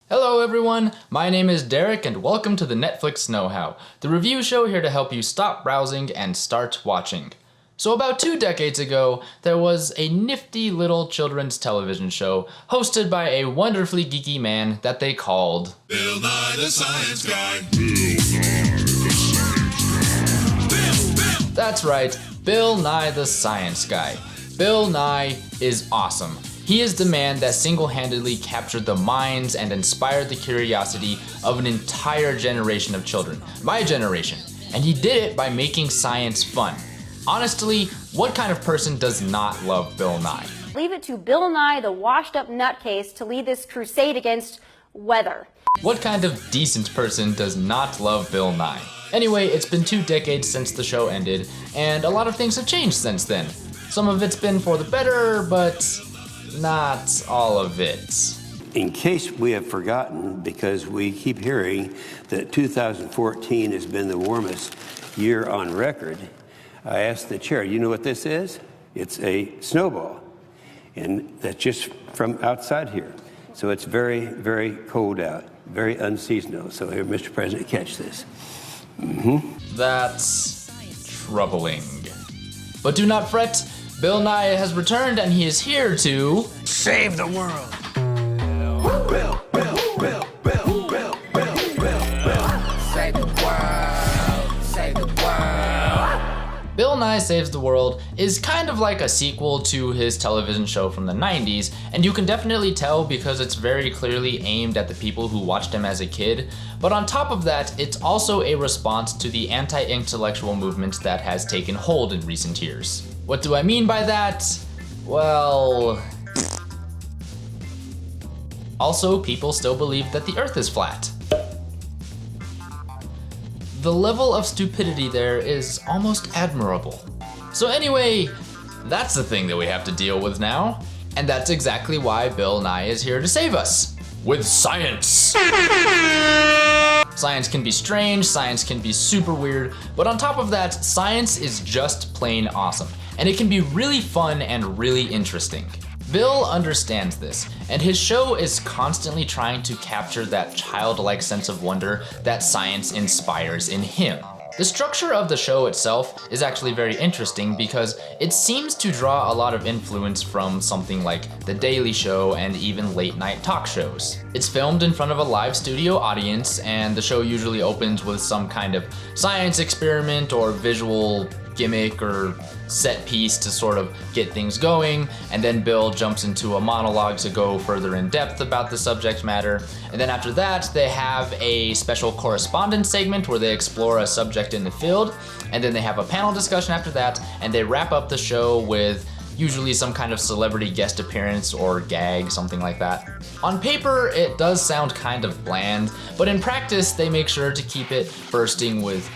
Hello everyone, my name is Derek and welcome to the Netflix Knowhow, the review show here to help you stop browsing and start watching. So about 2 decades ago, there was a nifty little children's television show hosted by a wonderfully geeky man that they called Bill Nye the Science Guy. Bill. That's right, Bill Nye the Science Guy. Bill Nye is awesome. He is the man that single-handedly captured the minds and inspired the curiosity of an entire generation of children, my generation, and he did it by making science fun. Honestly, what kind of person does not love Bill Nye? Leave it to Bill Nye, the washed-up nutcase, to lead this crusade against weather. What kind of decent person does not love Bill Nye? Anyway, it's been 2 decades since the show ended, and a lot of things have changed since then. Some of it's been for the better, but not all of it. In case we have forgotten, because we keep hearing that 2014 has been the warmest year on record, I asked the chair, you know what this is? It's a snowball, and that's just from outside here. So it's very, very cold out, very unseasonal. So here, Mr. President, catch this. That's troubling. But do not fret, Bill Nye has returned and he is here to save the world. Bill. Save the world. Save the world. Bill Nye Saves the World is kind of like a sequel to his television show from the 90s, and you can definitely tell because it's very clearly aimed at the people who watched him as a kid. But on top of that, it's also a response to the anti-intellectual movement that has taken hold in recent years. What do I mean by that? Well, also people still believe that the Earth is flat. The level of stupidity there is almost admirable. So anyway, that's the thing that we have to deal with now. And that's exactly why Bill Nye is here to save us. With science! Science can be strange, science can be super weird, but on top of that, science is just plain awesome. And it can be really fun and really interesting. Bill understands this, and his show is constantly trying to capture that childlike sense of wonder that science inspires in him. The structure of the show itself is actually very interesting because it seems to draw a lot of influence from something like The Daily Show and even late night talk shows. It's filmed in front of a live studio audience, and the show usually opens with some kind of science experiment or visual gimmick or set piece to sort of get things going, and then Bill jumps into a monologue to go further in depth about the subject matter. And then after that, they have a special correspondence segment where they explore a subject in the field, and then they have a panel discussion after that, and they wrap up the show with usually some kind of celebrity guest appearance or gag, something like that. On paper, it does sound kind of bland, but in practice, they make sure to keep it bursting with,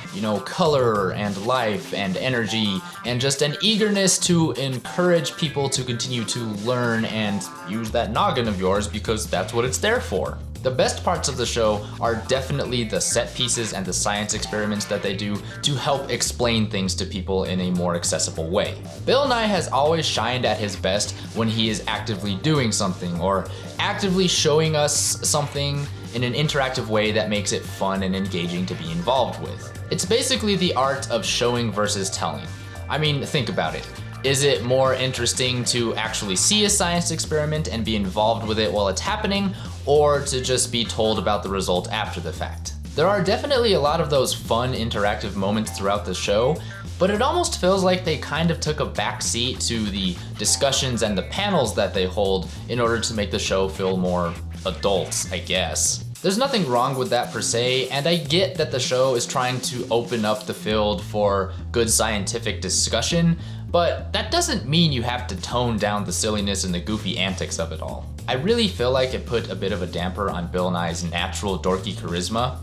color and life and energy and just an eagerness to encourage people to continue to learn and use that noggin of yours because that's what it's there for. The best parts of the show are definitely the set pieces and the science experiments that they do to help explain things to people in a more accessible way. Bill Nye has always shined at his best when he is actively doing something or actively showing us something in an interactive way that makes it fun and engaging to be involved with. It's basically the art of showing versus telling. I mean, think about it. Is it more interesting to actually see a science experiment and be involved with it while it's happening, or to just be told about the result after the fact? There are definitely a lot of those fun interactive moments throughout the show, but it almost feels like they kind of took a back seat to the discussions and the panels that they hold in order to make the show feel more adult, I guess. There's nothing wrong with that per se, and I get that the show is trying to open up the field for good scientific discussion, but that doesn't mean you have to tone down the silliness and the goofy antics of it all. I really feel like it put a bit of a damper on Bill Nye's natural dorky charisma.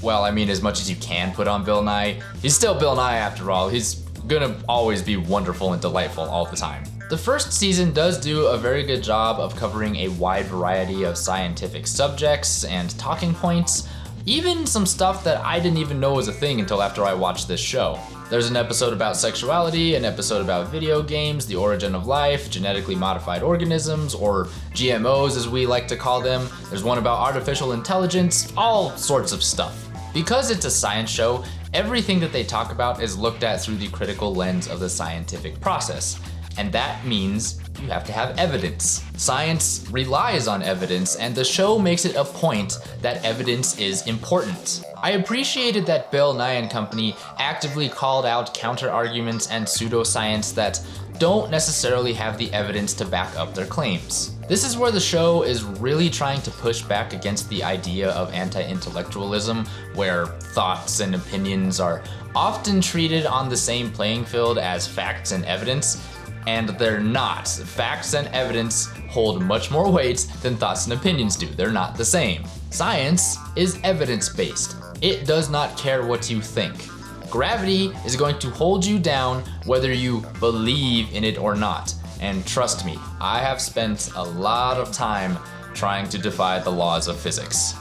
Well, I mean, as much as you can put on Bill Nye, he's still Bill Nye after all. He's gonna always be wonderful and delightful all the time. The first season does do a very good job of covering a wide variety of scientific subjects and talking points, even some stuff that I didn't even know was a thing until after I watched this show. There's an episode about sexuality, an episode about video games, the origin of life, genetically modified organisms, or GMOs as we like to call them. There's one about artificial intelligence, all sorts of stuff. Because it's a science show, everything that they talk about is looked at through the critical lens of the scientific process. And that means you have to have evidence. Science relies on evidence, and the show makes it a point that evidence is important. I appreciated that Bill Nye and Company actively called out counter-arguments and pseudoscience that don't necessarily have the evidence to back up their claims. This is where the show is really trying to push back against the idea of anti-intellectualism, where thoughts and opinions are often treated on the same playing field as facts and evidence. And they're not. Facts and evidence hold much more weight than thoughts and opinions do. They're not the same. Science is evidence-based. It does not care what you think. Gravity is going to hold you down whether you believe in it or not. And trust me, I have spent a lot of time trying to defy the laws of physics.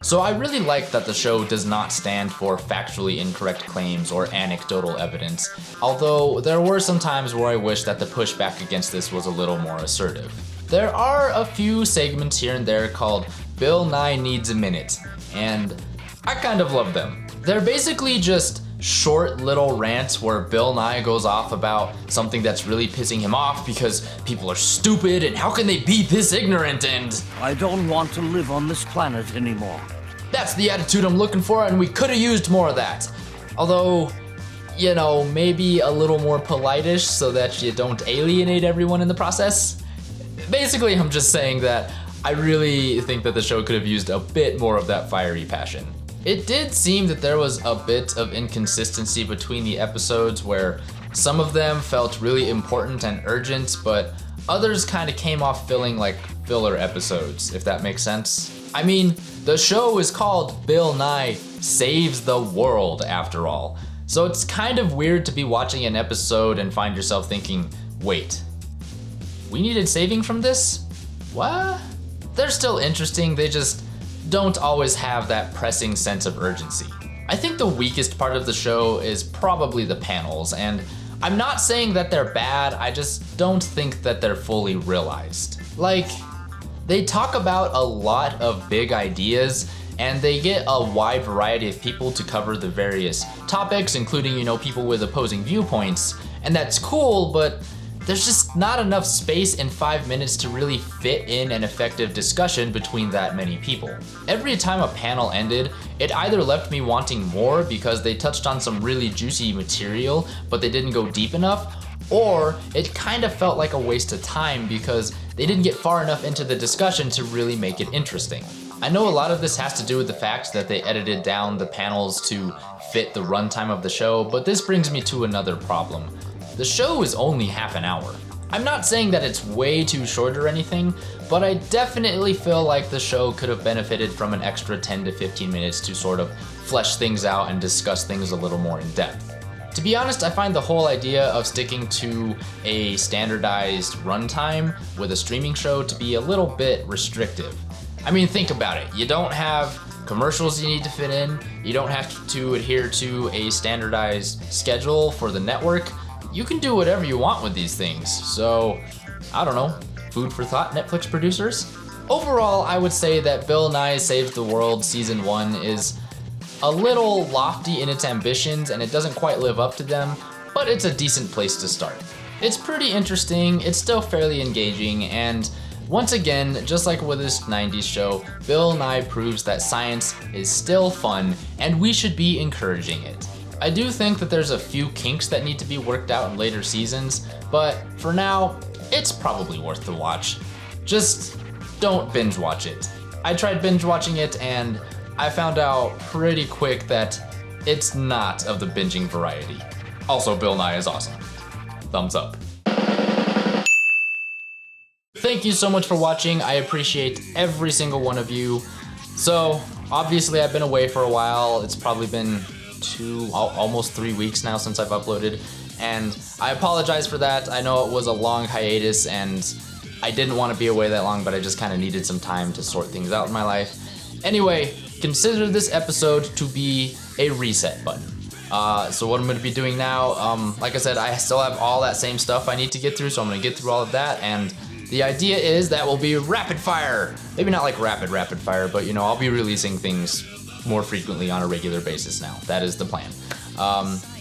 So I really like that the show does not stand for factually incorrect claims or anecdotal evidence, although there were some times where I wish that the pushback against this was a little more assertive. There are a few segments here and there called Bill Nye Needs a Minute, and I kind of love them. They're basically just short little rants where Bill Nye goes off about something that's really pissing him off because people are stupid and how can they be this ignorant, and I don't want to live on this planet anymore. that's the attitude I'm looking for and we could have used more of that. Although, you know, maybe a little more polite-ish so that you don't alienate everyone in the process. Basically, I'm just saying that I really think that the show could have used a bit more of that fiery passion. It did seem that there was a bit of inconsistency between the episodes where some of them felt really important and urgent, but others kind of came off feeling like filler episodes, if that makes sense. I mean, the show is called Bill Nye Saves the World after all, so it's kind of weird to be watching an episode and find yourself thinking, wait, we needed saving from this? What? They're still interesting, they just don't always have that pressing sense of urgency. I think the weakest part of the show is probably the panels, and I'm not saying that they're bad, I just don't think that they're fully realized. Like, they talk about a lot of big ideas, and they get a wide variety of people to cover the various topics, including, you know, people with opposing viewpoints, and that's cool, but there's just not enough space in 5 minutes to really fit in an effective discussion between that many people. Every time a panel ended, it either left me wanting more because they touched on some really juicy material, but they didn't go deep enough, or it kind of felt like a waste of time because they didn't get far enough into the discussion to really make it interesting. I know a lot of this has to do with the fact that they edited down the panels to fit the runtime of the show, but this brings me to another problem. The show is only half an hour. I'm not saying that it's way too short or anything, but I definitely feel like the show could have benefited from an extra 10 to 15 minutes to sort of flesh things out and discuss things a little more in depth. To be honest, I find the whole idea of sticking to a standardized runtime with a streaming show to be a little bit restrictive. I mean, think about it. You don't have commercials you need to fit in, you don't have to adhere to a standardized schedule for the network. You can do whatever you want with these things, so I don't know, food for thought, Netflix producers? Overall, I would say that Bill Nye Saves the World Season 1 is a little lofty in its ambitions and it doesn't quite live up to them, but it's a decent place to start. It's pretty interesting, it's still fairly engaging, and once again, just like with this 90s show, Bill Nye proves that science is still fun and we should be encouraging it. I do think that there's a few kinks that need to be worked out in later seasons, but for now, it's probably worth the watch. Just don't binge watch it. I tried binge watching it and I found out pretty quick that it's not of the binging variety. Also, Bill Nye is awesome. Thumbs up. Thank you so much for watching. I appreciate every single one of you. So, obviously I've been away for a while. It's probably been almost 3 weeks now since I've uploaded, and I apologize for that. I know it was a long hiatus and I didn't want to be away that long, but I just kind of needed some time to sort things out in my life. Anyway, consider this episode to be a reset button. So what I'm going to be doing now, like I said, I still have all that same stuff I need to get through, so I'm going to get through all of that, and the idea is that will be rapid fire. Maybe not like rapid fire, but you know, I'll be releasing things more frequently on a regular basis now. That is the plan.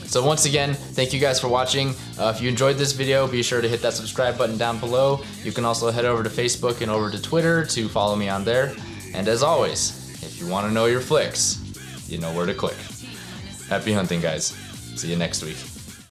So once again, thank you guys for watching. If you enjoyed this video, be sure to hit that subscribe button down below. You can also head over to Facebook and over to Twitter to follow me on there. And as always, if you want to know your flicks, you know where to click. Happy hunting, guys. See you next week.